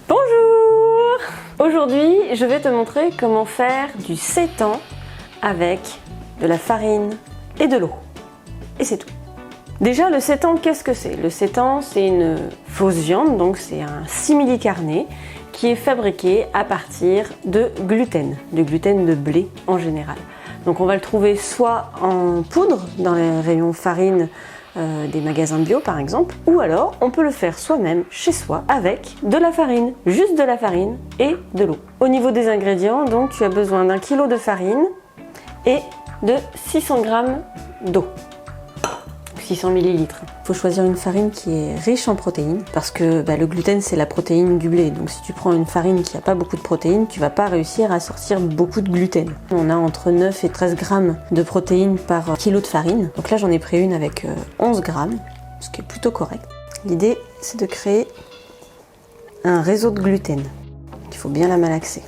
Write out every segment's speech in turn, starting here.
Bonjour! Aujourd'hui, je vais te montrer comment faire du sétan avec de la farine et de l'eau. Et c'est tout. Déjà, le sétan, qu'est-ce que c'est? Le sétan, c'est une fausse viande, donc c'est un simili-carné qui est fabriqué à partir de gluten de blé en général. Donc on va le trouver soit en poudre dans les rayons farine des magasins bio par exemple, ou alors on peut le faire soi-même chez soi avec de la farine, juste de la farine et de l'eau. Au niveau des ingrédients, donc tu as besoin d'1 kg de farine et de 600 g d'eau. 600 ml. Il faut choisir une farine qui est riche en protéines parce que le gluten c'est la protéine du blé. Donc si tu prends une farine qui n'a pas beaucoup de protéines, tu vas pas réussir à sortir beaucoup de gluten. On a entre 9 et 13 grammes de protéines par kilo de farine. Donc là j'en ai pris une avec 11 grammes, ce qui est plutôt correct. L'idée c'est de créer un réseau de gluten. Il faut bien la malaxer.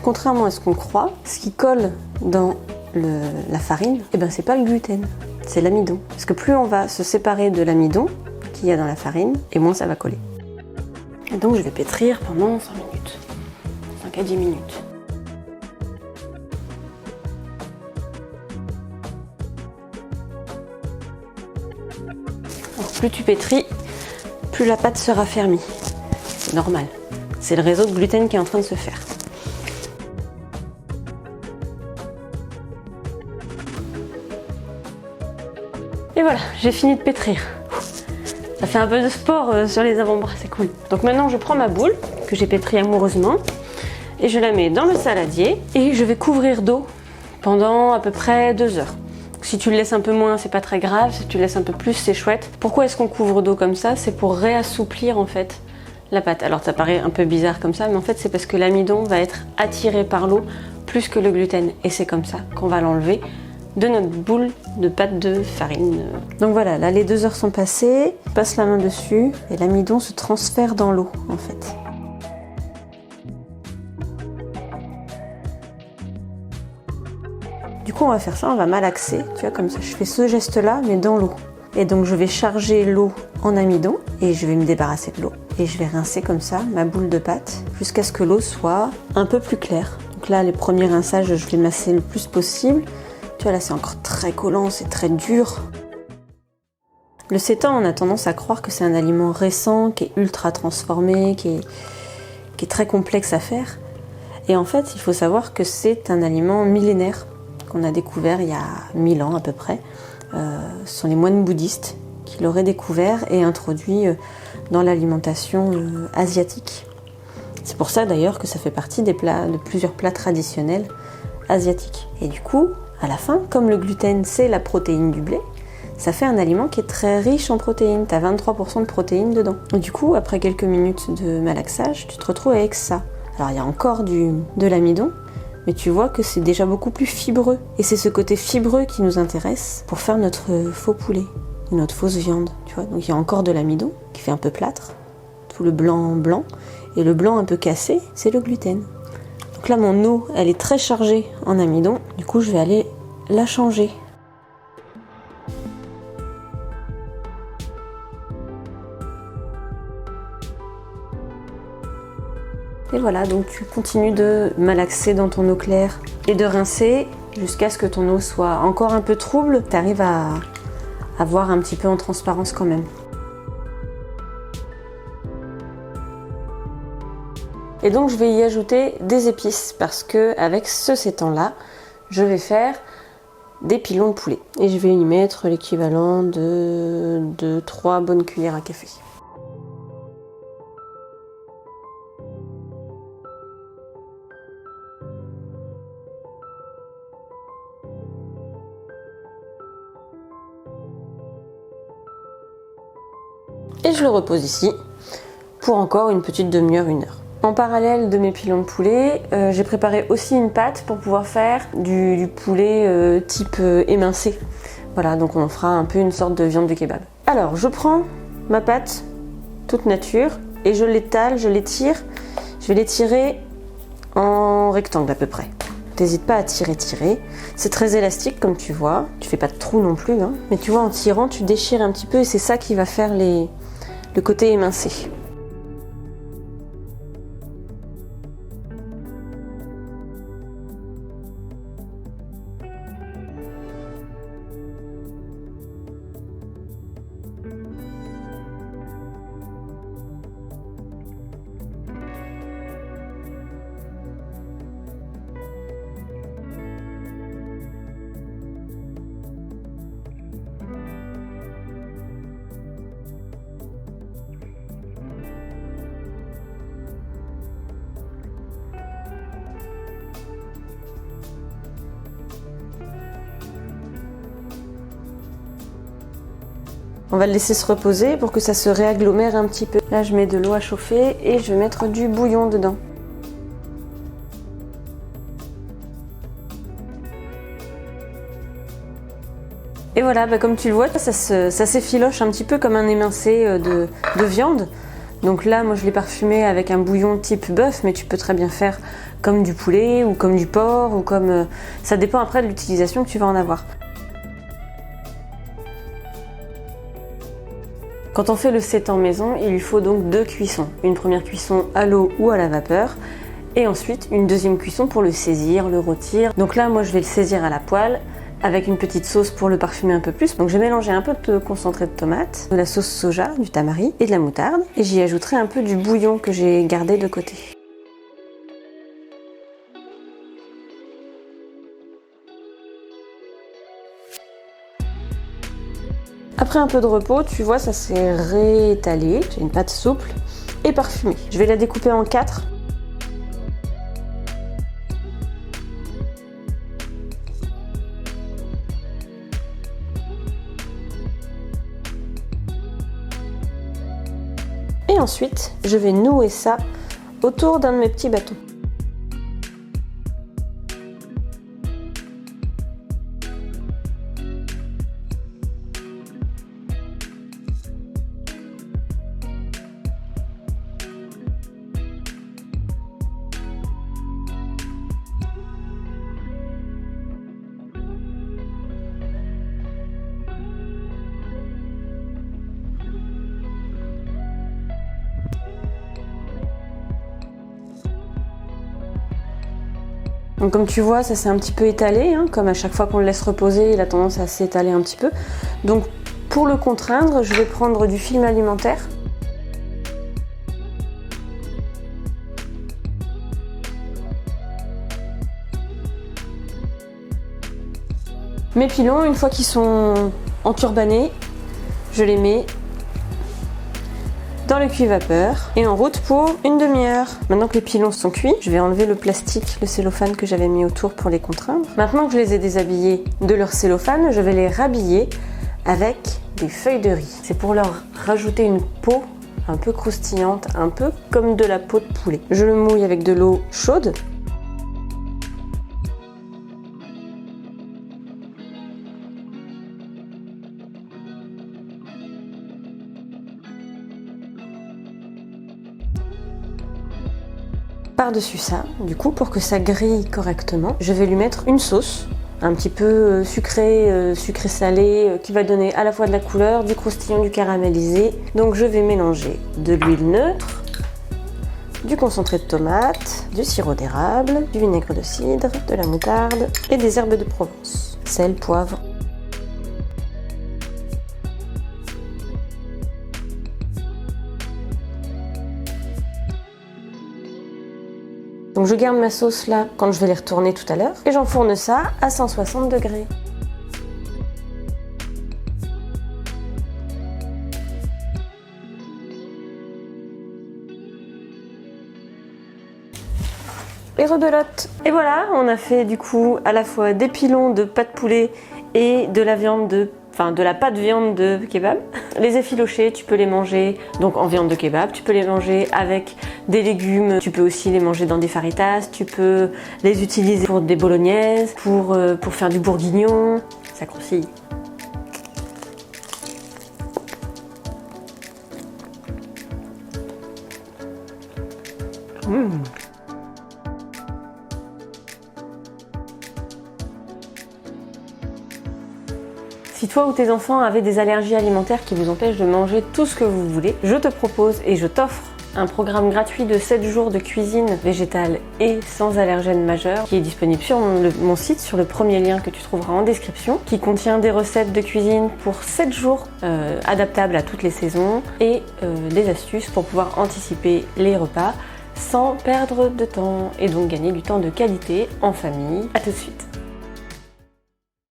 Contrairement à ce qu'on croit, ce qui colle dans la farine, c'est pas le gluten, c'est l'amidon. Parce que plus on va se séparer de l'amidon qu'il y a dans la farine, et moins ça va coller. Et donc je vais pétrir pendant 5 minutes, 5 à 10 minutes. Alors, plus tu pétris, plus la pâte sera fermie. C'est normal, c'est le réseau de gluten qui est en train de se faire. Et voilà, j'ai fini de pétrir. Ça fait un peu de sport sur les avant-bras, c'est cool. Donc maintenant je prends ma boule que j'ai pétrie amoureusement et je la mets dans le saladier et je vais couvrir d'eau pendant à peu près 2 heures. Si tu le laisses un peu moins, c'est pas très grave. Si tu le laisses un peu plus, c'est chouette. Pourquoi est-ce qu'on couvre d'eau comme ça? C'est pour réassouplir en fait la pâte. Alors ça paraît un peu bizarre comme ça, mais en fait c'est parce que l'amidon va être attiré par l'eau plus que le gluten. Et c'est comme ça qu'on va l'enlever de notre boule de pâte de farine. Donc voilà, là les 2 heures sont passées, je passe la main dessus et l'amidon se transfère dans l'eau en fait. Du coup on va faire ça, on va malaxer, tu vois comme ça, je fais ce geste là mais dans l'eau. Et donc je vais charger l'eau en amidon et je vais me débarrasser de l'eau. Et je vais rincer comme ça ma boule de pâte jusqu'à ce que l'eau soit un peu plus claire. Donc là les premiers rinçages je vais masser le plus possible. Tu vois là c'est encore très collant, c'est très dur. Le sétan on a tendance à croire que c'est un aliment récent, qui est ultra transformé, qui est très complexe à faire. Et en fait il faut savoir que c'est un aliment millénaire qu'on a découvert il y a 1000 ans à peu près. Ce sont les moines bouddhistes qui l'auraient découvert et introduit dans l'alimentation asiatique. C'est pour ça d'ailleurs que ça fait partie de plusieurs plats traditionnels asiatiques. Et du coup, à la fin, comme le gluten c'est la protéine du blé, ça fait un aliment qui est très riche en protéines. Tu as 23% de protéines dedans. Et du coup, après quelques minutes de malaxage, tu te retrouves avec ça. Alors il y a encore de l'amidon, mais tu vois que c'est déjà beaucoup plus fibreux. Et c'est ce côté fibreux qui nous intéresse pour faire notre faux poulet, ou notre fausse viande. Tu vois, donc il y a encore de l'amidon qui fait un peu plâtre, tout le blanc blanc, et le blanc un peu cassé, c'est le gluten. Donc là mon eau, elle est très chargée en amidon, du coup je vais aller la changer. Et voilà, donc tu continues de malaxer dans ton eau claire et de rincer jusqu'à ce que ton eau soit encore un peu trouble. Tu arrives à voir un petit peu en transparence quand même. Et donc je vais y ajouter des épices parce que avec ce sétan-là, je vais faire des pilons de poulet. Et je vais y mettre l'équivalent de 3 bonnes cuillères à café. Et je le repose ici pour encore une petite demi-heure, 1 heure. En parallèle de mes pilons de poulet, j'ai préparé aussi une pâte pour pouvoir faire du poulet type émincé. Voilà, donc on fera un peu une sorte de viande de kebab. Alors, je prends ma pâte toute nature et je l'étale, je l'étire. Je vais l'étirer en rectangle à peu près. t'hésites pas à tirer. C'est très élastique comme tu vois, tu fais pas de trou non plus, hein. Mais tu vois, en tirant, tu déchires un petit peu et c'est ça qui va faire le côté émincé. On va le laisser se reposer pour que ça se réagglomère un petit peu. Là, je mets de l'eau à chauffer et je vais mettre du bouillon dedans. Et voilà, comme tu le vois, ça s'effiloche un petit peu comme un émincé de viande. Donc là, moi je l'ai parfumé avec un bouillon type bœuf, mais tu peux très bien faire comme du poulet ou comme du porc ou comme... ça dépend après de l'utilisation que tu vas en avoir. Quand on fait le sétan maison, il lui faut donc 2 cuissons. Une première cuisson à l'eau ou à la vapeur et ensuite une deuxième cuisson pour le saisir, le rôtir. Donc là, moi je vais le saisir à la poêle avec une petite sauce pour le parfumer un peu plus. Donc j'ai mélangé un peu de concentré de tomate, de la sauce soja, du tamari et de la moutarde. Et j'y ajouterai un peu du bouillon que j'ai gardé de côté. Après un peu de repos, tu vois, ça s'est réétalé. J'ai une pâte souple et parfumée. Je vais la découper en 4. Et ensuite, je vais nouer ça autour d'un de mes petits bâtons. Donc comme tu vois, ça s'est un petit peu étalé, hein, comme à chaque fois qu'on le laisse reposer, il a tendance à s'étaler un petit peu. Donc pour le contraindre, je vais prendre du film alimentaire. Mes pilons, une fois qu'ils sont enturbanés, je les mets dans le cuit-vapeur et en route pour une demi-heure. Maintenant que les pilons sont cuits, je vais enlever le plastique, le cellophane que j'avais mis autour pour les contraindre. Maintenant que je les ai déshabillés de leur cellophane, je vais les rhabiller avec des feuilles de riz. C'est pour leur rajouter une peau un peu croustillante, un peu comme de la peau de poulet. Je le mouille avec de l'eau chaude. Par-dessus ça, du coup, pour que ça grille correctement, je vais lui mettre une sauce un petit peu sucré-salé, qui va donner à la fois de la couleur, du croustillant, du caramélisé. Donc je vais mélanger de l'huile neutre, du concentré de tomate, du sirop d'érable, du vinaigre de cidre, de la moutarde et des herbes de Provence. Sel, poivre. Donc je garde ma sauce là quand je vais les retourner tout à l'heure et j'enfourne ça à 160 degrés. Et rebelote. Et voilà, on a fait du coup à la fois des pilons de pâte poulet et de la viande de la pâte viande de kebab. Les effilochés, tu peux les manger donc en viande de kebab, tu peux les manger avec des légumes, tu peux aussi les manger dans des faritas, tu peux les utiliser pour des bolognaises, pour faire du bourguignon, ça croustille. Si toi ou tes enfants avaient des allergies alimentaires qui vous empêchent de manger tout ce que vous voulez, je te propose et je t'offre un programme gratuit de 7 jours de cuisine végétale et sans allergènes majeurs qui est disponible sur mon site, sur le premier lien que tu trouveras en description, qui contient des recettes de cuisine pour 7 jours adaptables à toutes les saisons et des astuces pour pouvoir anticiper les repas sans perdre de temps et donc gagner du temps de qualité en famille. À tout de suite.